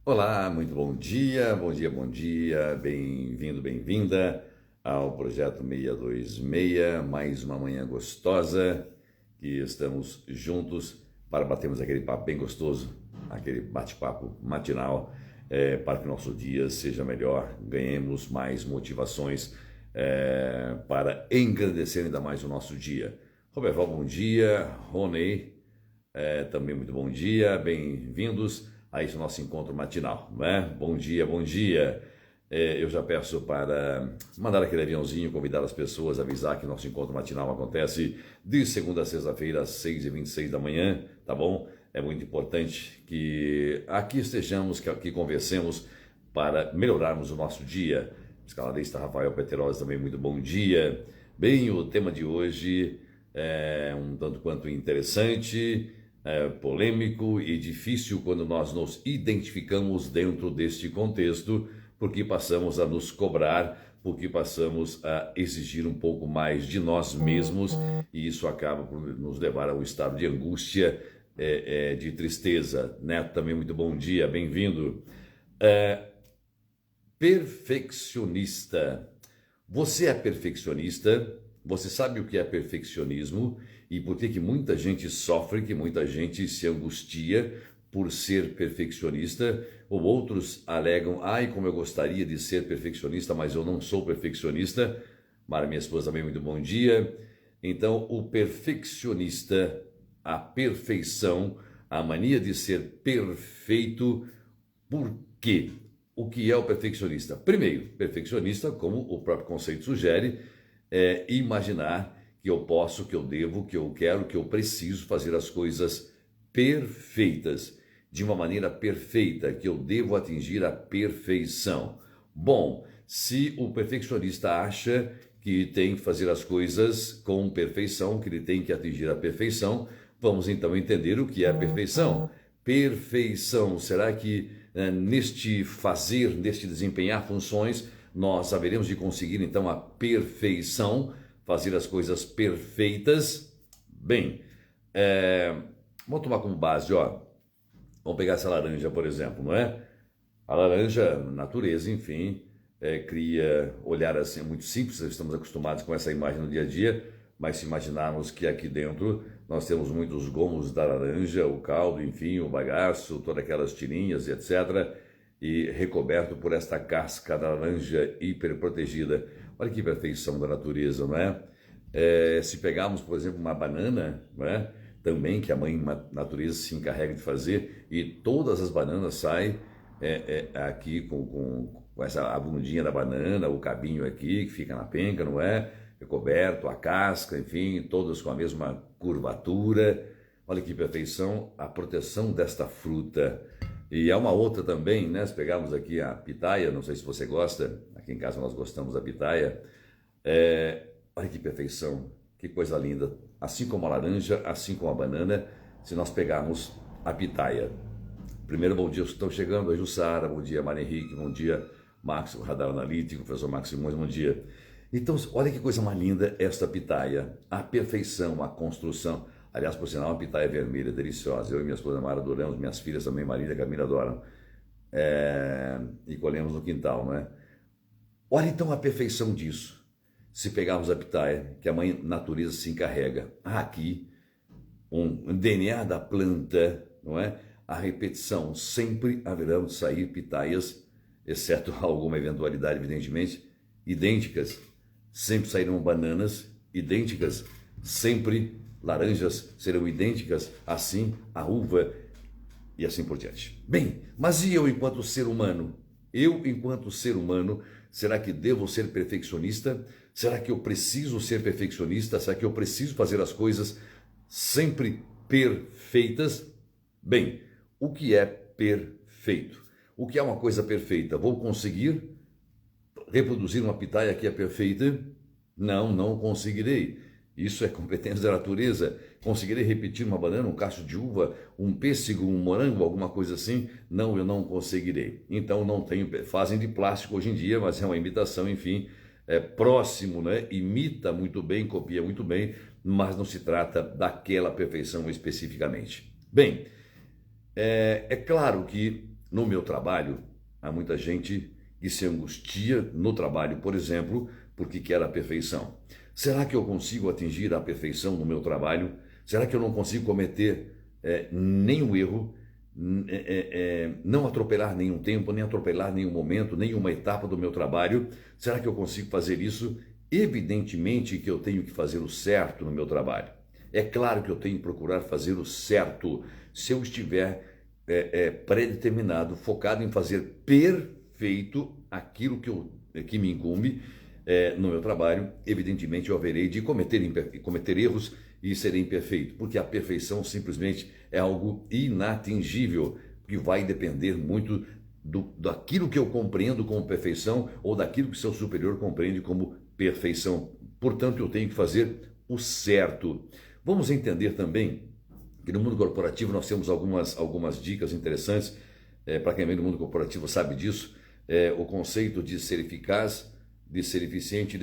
Olá, muito bom dia, bom dia, bom dia, bem-vindo, bem-vinda ao Projeto 626, mais uma manhã gostosa que estamos juntos para batermos aquele papo bem gostoso, aquele bate-papo matinal, para que o nosso dia seja melhor, ganhemos mais motivações para engrandecer ainda mais o nosso dia. Roberval, bom dia, Rony, também muito bom dia, bem-vindos a esse nosso encontro matinal, né? Bom dia, bom dia. Eu já peço para mandar aquele aviãozinho, convidar as pessoas, avisar que nosso encontro matinal acontece de segunda a sexta-feira, às 6h26 da manhã, tá bom? É muito importante que aqui estejamos, que aqui conversemos para melhorarmos o nosso dia. Escaladista Rafael Peterosi também, muito bom dia. Bem, o tema de hoje é um tanto quanto interessante, polêmico e difícil quando nós nos identificamos dentro deste contexto, porque passamos a nos cobrar, porque passamos a exigir um pouco mais de nós mesmos, e isso acaba por nos levar a um estado de angústia, de tristeza. Neto, também muito bom dia, bem-vindo. Perfeccionista. Você é perfeccionista? Você sabe o que é perfeccionismo e por que muita gente sofre, que muita gente se angustia por ser perfeccionista, ou outros alegam, ai, como eu gostaria de ser perfeccionista, mas eu não sou perfeccionista. Mara, minha esposa, também muito bom dia. Então, o perfeccionista, a perfeição, a mania de ser perfeito, por quê? O que é o perfeccionista? Primeiro, perfeccionista, como o próprio conceito sugere, é imaginar que eu posso, que eu devo, que eu quero, que eu preciso fazer as coisas perfeitas, de uma maneira perfeita, que eu devo atingir a perfeição. Bom, se o perfeccionista acha que tem que fazer as coisas com perfeição, que ele tem que atingir a perfeição, vamos então entender o que é a perfeição. Perfeição, será que neste fazer, neste desempenhar funções, nós haveremos de conseguir então a perfeição, fazer as coisas perfeitas? Bem, vamos tomar como base, ó. Vamos pegar essa laranja, por exemplo, não é? A laranja, natureza, enfim, cria olhar assim muito simples, estamos acostumados com essa imagem no dia a dia, mas se imaginarmos que aqui dentro nós temos muitos gomos da laranja, o caldo, enfim, o bagaço, todas aquelas tirinhas, etc., e recoberto por esta casca da laranja hiperprotegida. Olha que perfeição da natureza, não é? Se pegarmos, por exemplo, uma banana, não é? Também que a mãe natureza se encarrega de fazer, e todas as bananas saem aqui com essa a bundinha da banana, o cabinho aqui que fica na penca, não é? Recoberto, a casca, enfim, todas com a mesma curvatura. Olha que perfeição, a proteção desta fruta. E há uma outra também, né? Se pegarmos aqui a pitaia, não sei se você gosta, aqui em casa nós gostamos da pitaia. Olha que perfeição, que coisa linda. Assim como a laranja, assim como a banana, se nós pegarmos a pitaia. Primeiro, bom dia, estão chegando a Jussara, bom dia, Maria Henrique, bom dia, Max, o Radar Analítico, professor Max Simões, bom dia. Então, olha que coisa mais linda esta pitaia, a perfeição, a construção. Aliás, por sinal, uma pitaia vermelha, deliciosa. Eu e minha esposa Mara adoramos, minhas filhas também, Marília e Camila adoram. E colhemos no quintal, não é? Olha então a perfeição disso. Se pegarmos a pitaia, que a mãe natureza se encarrega. Há aqui um DNA da planta, não é? A repetição, sempre haverão de sair pitaias, exceto alguma eventualidade, evidentemente, idênticas. Sempre sairão bananas idênticas, sempre laranjas serão idênticas, assim a uva e assim por diante. Bem, mas e eu enquanto ser humano? Eu enquanto ser humano, será que devo ser perfeccionista? Será que eu preciso ser perfeccionista? Será que eu preciso fazer as coisas sempre perfeitas? Bem, o que é perfeito? O que é uma coisa perfeita? Vou conseguir reproduzir uma pitaia que é perfeita? Não, não conseguirei. Isso é competência da natureza. Conseguirei repetir uma banana, um cacho de uva, um pêssego, um morango, alguma coisa assim? Não, eu não conseguirei. Então não tenho. Fazem de plástico hoje em dia, mas é uma imitação, enfim, é próximo, né? Imita muito bem, copia muito bem, mas não se trata daquela perfeição especificamente. Bem, é claro que no meu trabalho, há muita gente que se angustia no trabalho, por exemplo, porque quer a perfeição. Será que eu consigo atingir a perfeição no meu trabalho? Será que eu não consigo cometer nenhum erro, não atropelar nenhum tempo, nem atropelar nenhum momento, nenhuma etapa do meu trabalho? Será que eu consigo fazer isso? Evidentemente que eu tenho que fazer o certo no meu trabalho. É claro que eu tenho que procurar fazer o certo. Se eu estiver predeterminado, focado em fazer perfeito aquilo que me incumbe no meu trabalho, evidentemente eu haverei de cometer erros e serei imperfeito, porque a perfeição simplesmente é algo inatingível, que vai depender muito daquilo que eu compreendo como perfeição ou daquilo que seu superior compreende como perfeição. Portanto, eu tenho que fazer o certo. Vamos entender também que no mundo corporativo nós temos algumas dicas interessantes. Para quem vem do mundo corporativo sabe disso. O conceito de ser eficaz, de ser eficiente,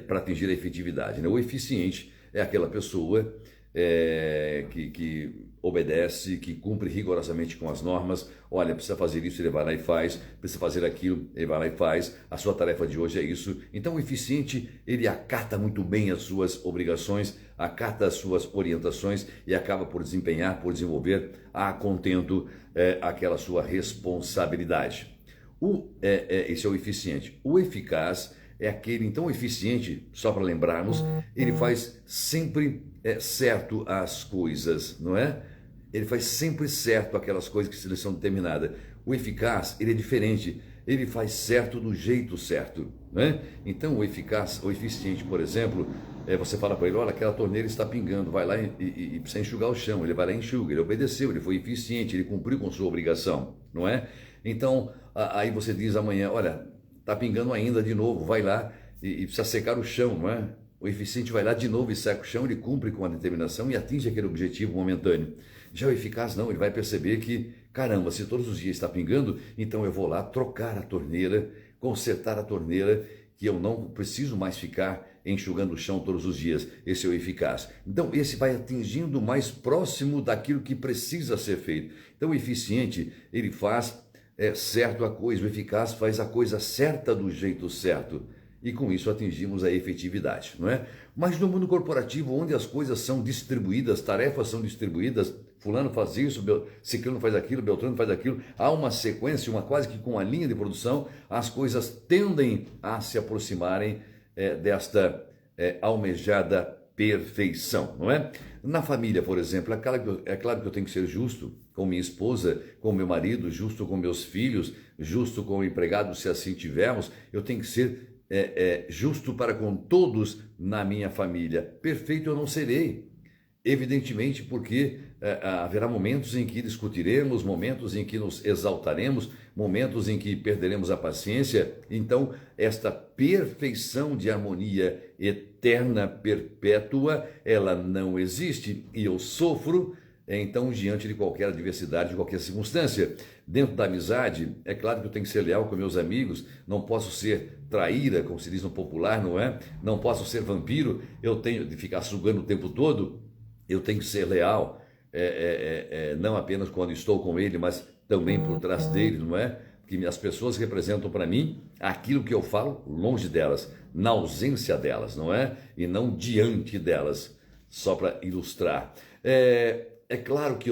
para atingir a efetividade, né? O eficiente é aquela pessoa que obedece, que cumpre rigorosamente com as normas. Olha, precisa fazer isso, ele vai lá e faz. Precisa fazer aquilo, ele vai lá e faz. A sua tarefa de hoje é isso. Então o eficiente, ele acata muito bem as suas obrigações, acata as suas orientações e acaba por desenvolver a contento aquela sua responsabilidade. Esse é o eficiente. O eficaz é aquele, então, o eficiente, só para lembrarmos, ele faz sempre certo as coisas, não é? Ele faz sempre certo aquelas coisas que lhe são determinadas. O eficaz, ele é diferente, ele faz certo do jeito certo, né? Então, o eficiente, por exemplo, você fala para ele, olha, aquela torneira está pingando, vai lá e precisa enxugar o chão, ele vai lá e enxuga, ele obedeceu, ele foi eficiente, ele cumpriu com sua obrigação, não é? Então, aí você diz amanhã, olha, está pingando ainda de novo, vai lá e precisa secar o chão, não é? O eficiente vai lá de novo e seca o chão, ele cumpre com a determinação e atinge aquele objetivo momentâneo. Já o eficaz não, ele vai perceber que, caramba, se todos os dias está pingando, então eu vou lá trocar a torneira, consertar a torneira, que eu não preciso mais ficar enxugando o chão todos os dias. Esse é o eficaz. Então, esse vai atingindo mais próximo daquilo que precisa ser feito. Então, o eficiente, ele faz certo a coisa, o eficaz faz a coisa certa do jeito certo. E com isso atingimos a efetividade, não é? Mas no mundo corporativo, onde as coisas são distribuídas, tarefas são distribuídas, fulano faz isso, ciclano faz aquilo, beltrano faz aquilo, há uma sequência, quase que com uma linha de produção, as coisas tendem a se aproximarem desta almejada perfeição, não é? Na família, por exemplo, é claro que eu tenho que ser justo com minha esposa, com meu marido, justo com meus filhos, justo com o empregado, se assim tivermos. Eu tenho que ser justo para com todos na minha família. Perfeito eu não serei, evidentemente, porque haverá momentos em que discutiremos, momentos em que nos exaltaremos, momentos em que perderemos a paciência. Então, esta perfeição de harmonia eterna, perpétua, ela não existe e eu sofro, então, diante de qualquer adversidade, de qualquer circunstância. Dentro da amizade, é claro que eu tenho que ser leal com meus amigos, não posso ser traíra, como se diz no popular, não é? Não posso ser vampiro, eu tenho de ficar sugando o tempo todo, eu tenho que ser leal, não apenas quando estou com ele, mas também por trás dele, não é? Que as pessoas representam para mim aquilo que eu falo longe delas, na ausência delas, não é? E não diante delas, só para ilustrar. É claro que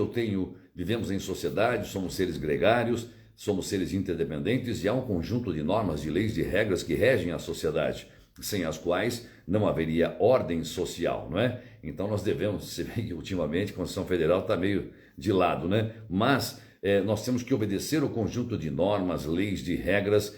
vivemos em sociedade, somos seres gregários, somos seres interdependentes e há um conjunto de normas, de leis, de regras que regem a sociedade, sem as quais não haveria ordem social, não é? Então nós devemos, se bem que ultimamente a Constituição Federal está meio de lado, né? Mas nós temos que obedecer o conjunto de normas, leis, de regras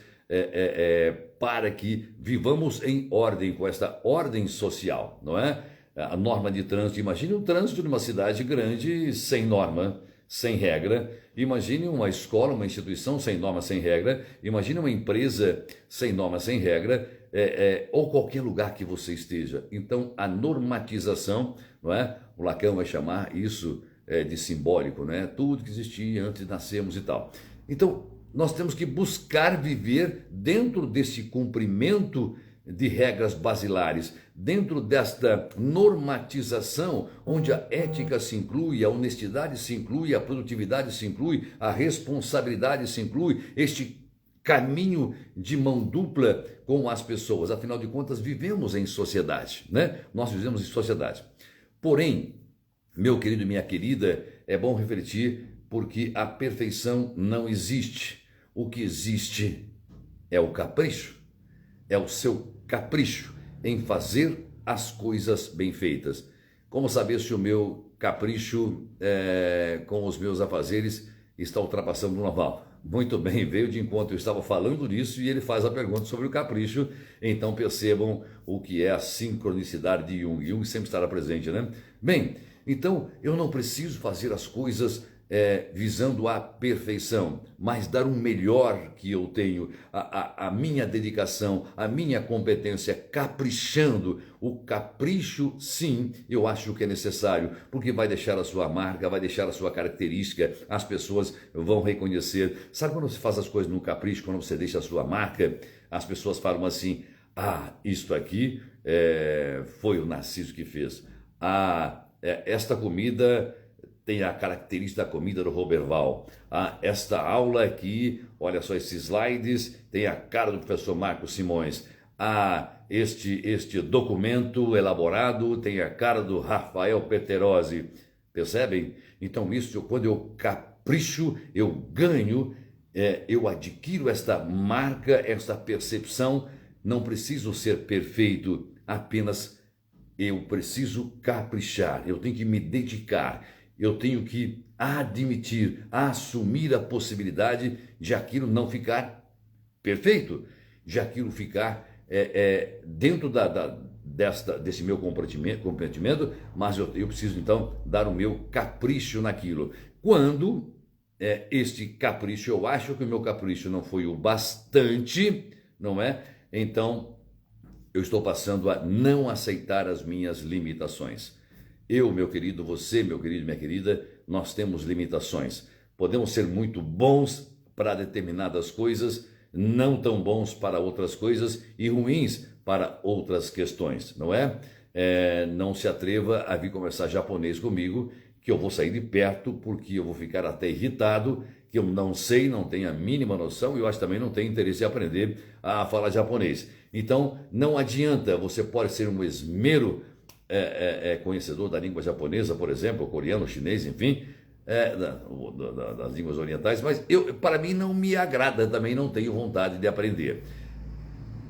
para que vivamos em ordem, com esta ordem social, não é? A norma de trânsito, imagine o trânsito de uma cidade grande sem norma, sem regra. Imagine uma escola, uma instituição sem norma, sem regra. Imagine uma empresa sem norma, sem regra, ou qualquer lugar que você esteja. Então, a normatização, não é? O Lacan vai chamar isso de simbólico, né? Tudo que existia antes de nascermos e tal. Então, nós temos que buscar viver dentro desse cumprimento de regras basilares, dentro desta normatização, onde a ética se inclui, a honestidade se inclui, a produtividade se inclui, a responsabilidade se inclui, este caminho de mão dupla com as pessoas. Afinal de contas, vivemos em sociedade, né? Nós vivemos em sociedade. Porém, meu querido e minha querida, é bom refletir porque a perfeição não existe. O que existe é o capricho, é o seu capricho em fazer as coisas bem feitas. Como saber se o meu capricho com os meus afazeres está ultrapassando o normal? Muito bem, veio de encontro, eu estava falando disso e ele faz a pergunta sobre o capricho, então percebam o que é a sincronicidade de Jung. Jung sempre estará presente, né? Bem, então eu não preciso fazer as coisas visando a perfeição, mas dar o melhor que eu tenho, a minha dedicação, a minha competência, caprichando. O capricho, sim, eu acho que é necessário, porque vai deixar a sua marca, vai deixar a sua característica, as pessoas vão reconhecer. Sabe quando você faz as coisas no capricho, quando você deixa a sua marca, as pessoas falam assim, isto aqui foi o Narciso que fez. Esta comida tem a característica da comida do Roberval. Esta aula aqui, olha só esses slides, tem a cara do professor Marcos Simões. Este documento elaborado tem a cara do Rafael Peterozzi. Percebem? Então isso, quando eu capricho, eu ganho, eu adquiro esta marca, esta percepção. Não preciso ser perfeito, apenas eu preciso caprichar, eu tenho que me dedicar. Eu tenho que admitir, assumir a possibilidade de aquilo não ficar perfeito, de aquilo ficar dentro desse meu comprometimento, mas eu preciso então dar o meu capricho naquilo. Quando este capricho, eu acho que o meu capricho não foi o bastante, não é? Então eu estou passando a não aceitar as minhas limitações. Eu, meu querido, você, meu querido, minha querida, nós temos limitações. Podemos ser muito bons para determinadas coisas, não tão bons para outras coisas e ruins para outras questões, não é? Não se atreva a vir conversar japonês comigo, que eu vou sair de perto porque eu vou ficar até irritado, que eu não sei, não tenho a mínima noção e eu acho que também não tenho interesse em aprender a falar japonês. Então, não adianta, você pode ser um esmero conhecedor da língua japonesa, por exemplo, coreano, chinês, enfim, das línguas orientais, mas para mim não me agrada, também não tenho vontade de aprender.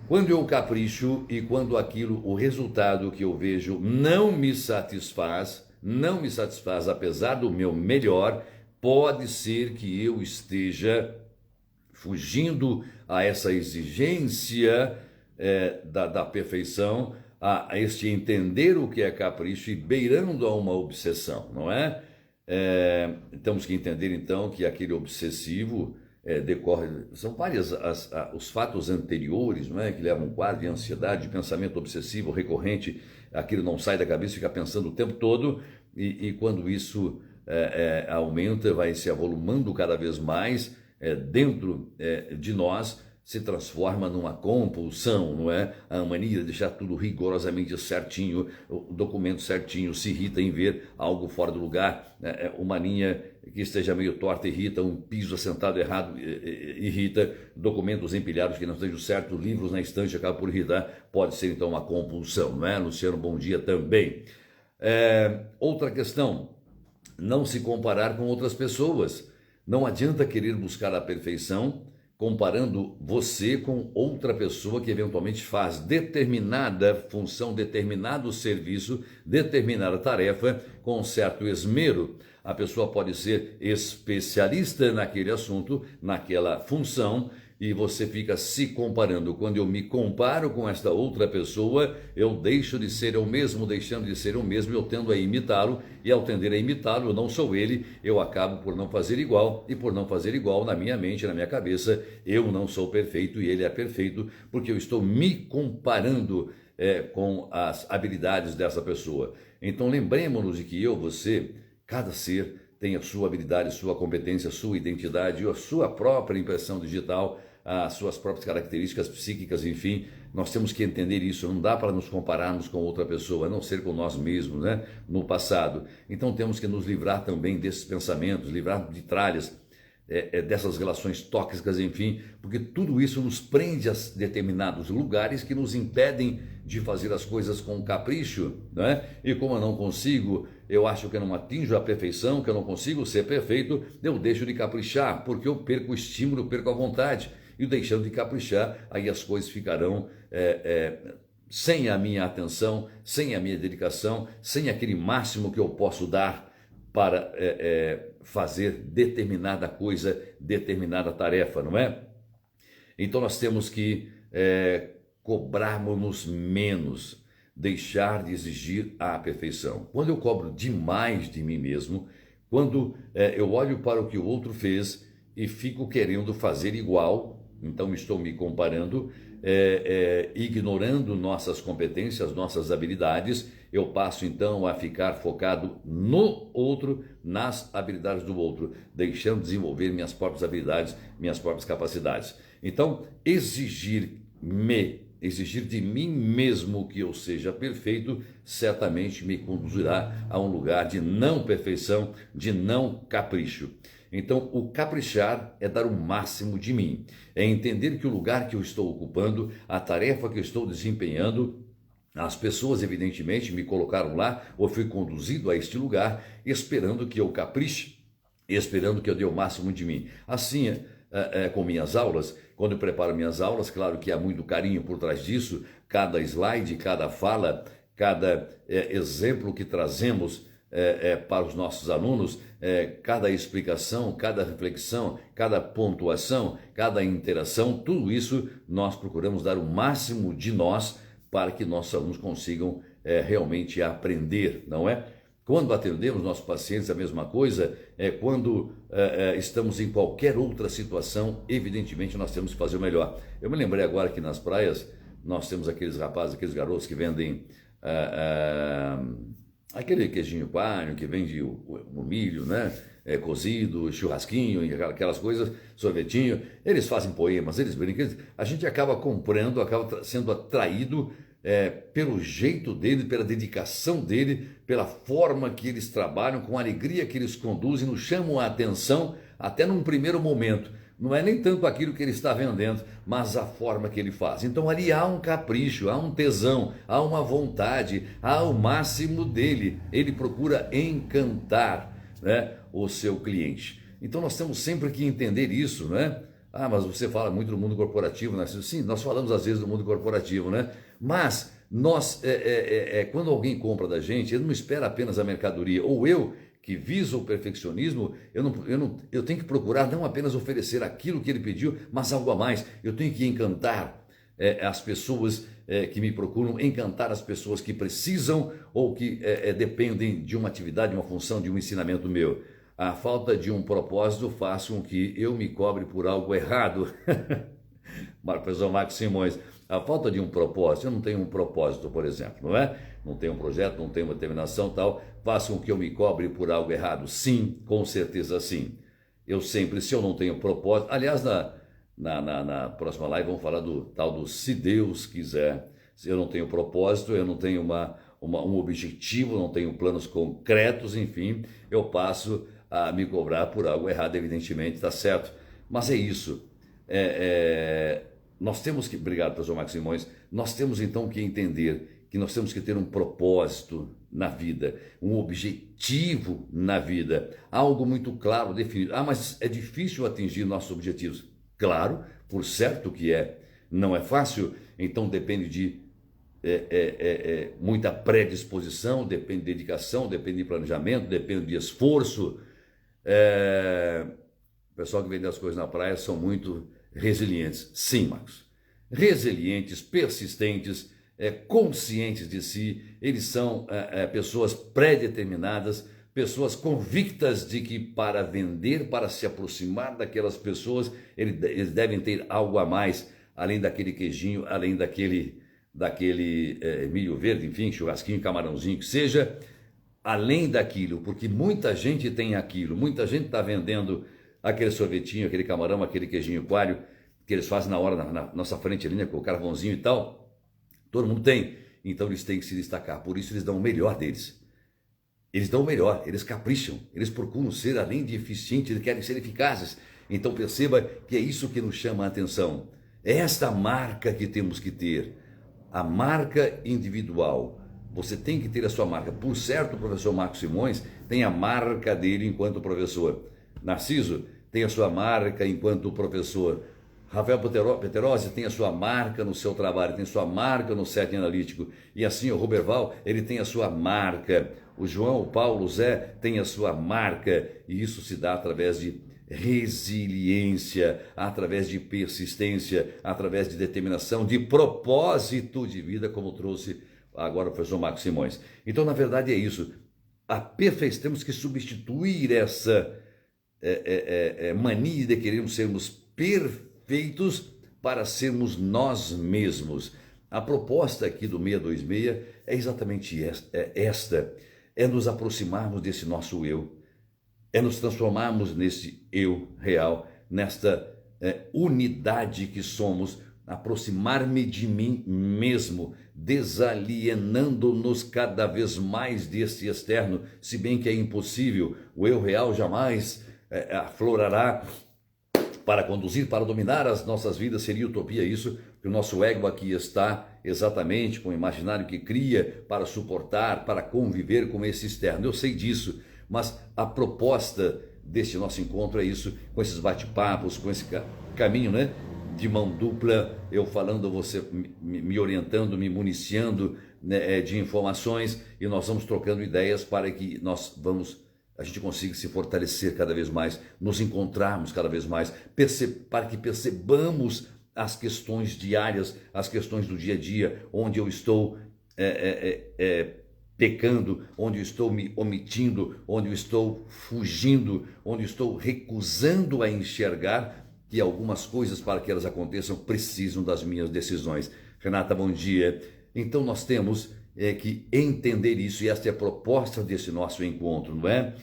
Quando eu capricho e quando o resultado que eu vejo não me satisfaz, apesar do meu melhor, pode ser que eu esteja fugindo a essa exigência da perfeição, a este entender o que é capricho e beirando a uma obsessão, não é? Temos que entender então que aquele obsessivo decorre, são vários os fatos anteriores, não é? Que levam a um quadro de ansiedade, de pensamento obsessivo recorrente, aquilo não sai da cabeça, fica pensando o tempo todo e quando isso aumenta, vai se avolumando cada vez mais dentro de nós, se transforma numa compulsão, não é? A mania de deixar tudo rigorosamente certinho, o documento certinho, se irrita em ver algo fora do lugar, uma linha que esteja meio torta irrita, um piso assentado errado irrita, documentos empilhados que não estejam certos, livros na estante acabam por irritar, pode ser então uma compulsão, não é? Luciano, bom dia também. Outra questão, não se comparar com outras pessoas. Não adianta querer buscar a perfeição comparando você com outra pessoa que eventualmente faz determinada função, determinado serviço, determinada tarefa com certo esmero. A pessoa pode ser especialista naquele assunto, naquela função, e você fica se comparando. Quando eu me comparo com esta outra pessoa, eu deixo de ser eu mesmo, deixando de ser eu mesmo, eu tendo a imitá-lo, e ao tender a imitá-lo, eu não sou ele, eu acabo por não fazer igual, e por não fazer igual, na minha mente, na minha cabeça, eu não sou perfeito e ele é perfeito, porque eu estou me comparando com as habilidades dessa pessoa. Então lembremos-nos de que eu, você, cada ser tem a sua habilidade, sua competência, sua identidade, a sua própria impressão digital, as suas próprias características psíquicas, enfim, nós temos que entender isso. Não dá para nos compararmos com outra pessoa, a não ser com nós mesmos, né, no passado. Então temos que nos livrar também desses pensamentos, livrar de tralhas, dessas relações tóxicas, enfim, porque tudo isso nos prende a determinados lugares que nos impedem de fazer as coisas com capricho, né? E como eu não consigo, eu acho que eu não atinjo a perfeição, que eu não consigo ser perfeito, eu deixo de caprichar, porque eu perco o estímulo, eu perco a vontade, e deixando de caprichar, aí as coisas ficarão sem a minha atenção, sem a minha dedicação, sem aquele máximo que eu posso dar para fazer determinada coisa, determinada tarefa, não é? Então nós temos que cobrarmos menos, deixar de exigir a perfeição. Quando eu cobro demais de mim mesmo, quando eu olho para o que o outro fez e fico querendo fazer igual, então estou me comparando, ignorando nossas competências, nossas habilidades, eu passo então a ficar focado no outro, nas habilidades do outro, deixando de desenvolver minhas próprias habilidades, minhas próprias capacidades. Então, exigir de mim mesmo que eu seja perfeito, certamente me conduzirá a um lugar de não perfeição, de não capricho. Então, o caprichar é dar o máximo de mim, é entender que o lugar que eu estou ocupando, a tarefa que eu estou desempenhando, as pessoas evidentemente me colocaram lá, ou fui conduzido a este lugar, esperando que eu capriche, esperando que eu dê o máximo de mim. Assim com minhas aulas, quando eu preparo minhas aulas, claro que há muito carinho por trás disso, cada slide, cada fala, cada exemplo que trazemos para os nossos alunos, cada explicação, cada reflexão, cada pontuação, cada interação, tudo isso nós procuramos dar o máximo de nós para que nossos alunos consigam realmente aprender, não é? Quando atendemos nossos pacientes, a mesma coisa, quando estamos em qualquer outra situação, evidentemente nós temos que fazer o melhor. Eu me lembrei agora que nas praias nós temos aqueles rapazes, aqueles garotos que vendem aquele queijinho coalho, que vende o milho, né? Cozido, churrasquinho, aquelas coisas, sorvetinho. Eles fazem poemas, eles brincam. A gente acaba comprando, acaba sendo atraído pelo jeito dele, pela dedicação dele, pela forma que eles trabalham, com a alegria que eles conduzem, nos chamam a atenção, até num primeiro momento. Não é nem tanto aquilo que ele está vendendo, mas a forma que ele faz. Então ali há um capricho, há um tesão, há uma vontade, há o máximo dele. Ele procura encantar, né, o seu cliente. Então nós temos sempre que entender isso, né? Ah, mas você fala muito do mundo corporativo, né? Sim, nós falamos às vezes do mundo corporativo, né? Mas nós, quando alguém compra da gente, ele não espera apenas a mercadoria. Ou eu, que viso o perfeccionismo, eu tenho que procurar não apenas oferecer aquilo que ele pediu, mas algo a mais. Eu tenho que encantar as pessoas que me procuram, encantar as pessoas que precisam ou que dependem de uma atividade, de uma função, de um ensinamento meu. A falta de um propósito faz com que eu me cobre por algo errado. Professor Marcos Simões, a falta de um propósito, eu não tenho um propósito, por exemplo, não é? Não tenho um projeto, não tenho uma determinação tal, faz com que eu me cobre por algo errado. Sim, com certeza sim. Eu sempre, se eu não tenho propósito, aliás, na próxima live vamos falar do tal do se Deus quiser. Se eu não tenho propósito, eu não tenho um objetivo, não tenho planos concretos, enfim, eu passo a me cobrar por algo errado, evidentemente, está certo. Mas é isso. Nós temos que, obrigado, professor Marcos Simões, nós temos então que entender que nós temos que ter um propósito na vida, um objetivo na vida, algo muito claro, definido. Ah, mas é difícil atingir nossos objetivos. Claro, por certo que é. Não é fácil, então depende de muita predisposição, depende de dedicação, depende de planejamento, depende de esforço. O pessoal que vende as coisas na praia são muito resilientes. Sim, Marcos. Resilientes, persistentes, conscientes de si. Eles são pessoas pré-determinadas, pessoas convictas de que para vender, para se aproximar daquelas pessoas, eles devem ter algo a mais, além daquele queijinho, além daquele milho verde, enfim, churrasquinho, camarãozinho, que seja, além daquilo, porque muita gente tem aquilo, muita gente está vendendo aquele sorvetinho, aquele camarão, aquele queijinho coalho, que eles fazem na hora, na nossa frente ali, né, com o carvãozinho e tal, todo mundo tem. Então eles têm que se destacar, por isso eles dão o melhor deles. Eles dão o melhor, eles capricham, eles procuram ser, além de eficientes, eles querem ser eficazes. Então perceba que é isso que nos chama a atenção. É esta marca que temos que ter, a marca individual. Você tem que ter a sua marca. Por certo, o professor Marcos Simões tem a marca dele enquanto professor. Narciso tem a sua marca enquanto professor. Rafael Peterozzi tem a sua marca no seu trabalho, tem a sua marca no setting analítico. E assim o Roberval, ele tem a sua marca. O João, o Paulo, o Zé tem a sua marca. E isso se dá através de resiliência, através de persistência, através de determinação, de propósito de vida, como trouxe agora o professor Marcos Simões. Então, na verdade, é isso. A perfeição, temos que substituir essa mania de querermos sermos perfeitos para sermos nós mesmos. A proposta aqui do 626 é exatamente esta, é nos aproximarmos desse nosso eu, é nos transformarmos nesse eu real, nesta unidade que somos, aproximar-me de mim mesmo, desalienando-nos cada vez mais desse externo, se bem que é impossível, o eu real jamais aflorará para conduzir, para dominar as nossas vidas, seria utopia isso, que o nosso ego aqui está exatamente com o imaginário que cria para suportar, para conviver com esse externo. Eu sei disso, mas a proposta deste nosso encontro é isso, com esses bate-papos, com esse caminho, né, de mão dupla, eu falando, você me orientando, me municiando, né, de informações, e nós vamos trocando ideias para que a gente consiga se fortalecer cada vez mais, nos encontrarmos cada vez mais, para que percebamos as questões diárias, as questões do dia a dia, onde eu estou pecando, onde eu estou me omitindo, onde eu estou fugindo, onde eu estou recusando a enxergar que algumas coisas, para que elas aconteçam, precisam das minhas decisões. Renata, bom dia. Então nós temos que entender isso, e esta é a proposta desse nosso encontro, não é?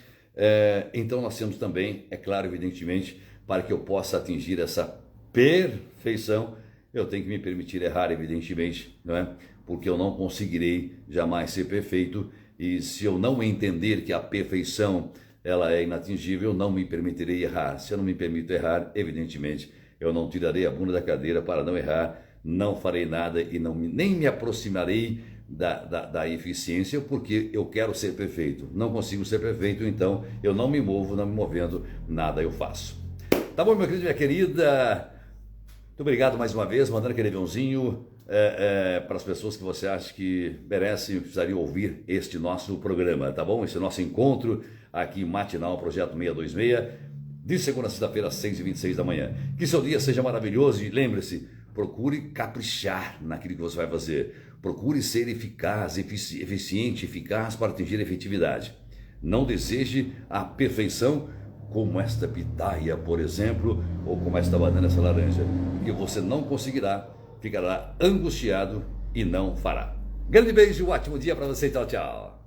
Então nós temos também, é claro, evidentemente, para que eu possa atingir essa perfeição, eu tenho que me permitir errar, evidentemente, não é? Porque eu não conseguirei jamais ser perfeito, e se eu não entender que a perfeição ela é inatingível, não me permitirei errar. Se eu não me permito errar, evidentemente, eu não tirarei a bunda da cadeira para não errar, não farei nada e nem me aproximarei da eficiência, porque eu quero ser perfeito. Não consigo ser perfeito, então eu não me movo, não me movendo, nada eu faço. Tá bom, meu querido, minha querida? Muito obrigado mais uma vez, mandando aquele aviãozinho para as pessoas que você acha que merecem, precisariam ouvir este nosso programa, tá bom? Esse nosso encontro aqui matinal, Projeto 626, de segunda a sexta-feira, às 6h26 da manhã. Que seu dia seja maravilhoso e lembre-se, procure caprichar naquilo que você vai fazer. Procure ser eficaz, eficiente, eficaz para atingir a efetividade. Não deseje a perfeição como esta pitaia, por exemplo, ou como esta banana, essa laranja, porque você não conseguirá, ficará angustiado e não fará. Grande beijo, ótimo dia para você, tchau, tchau.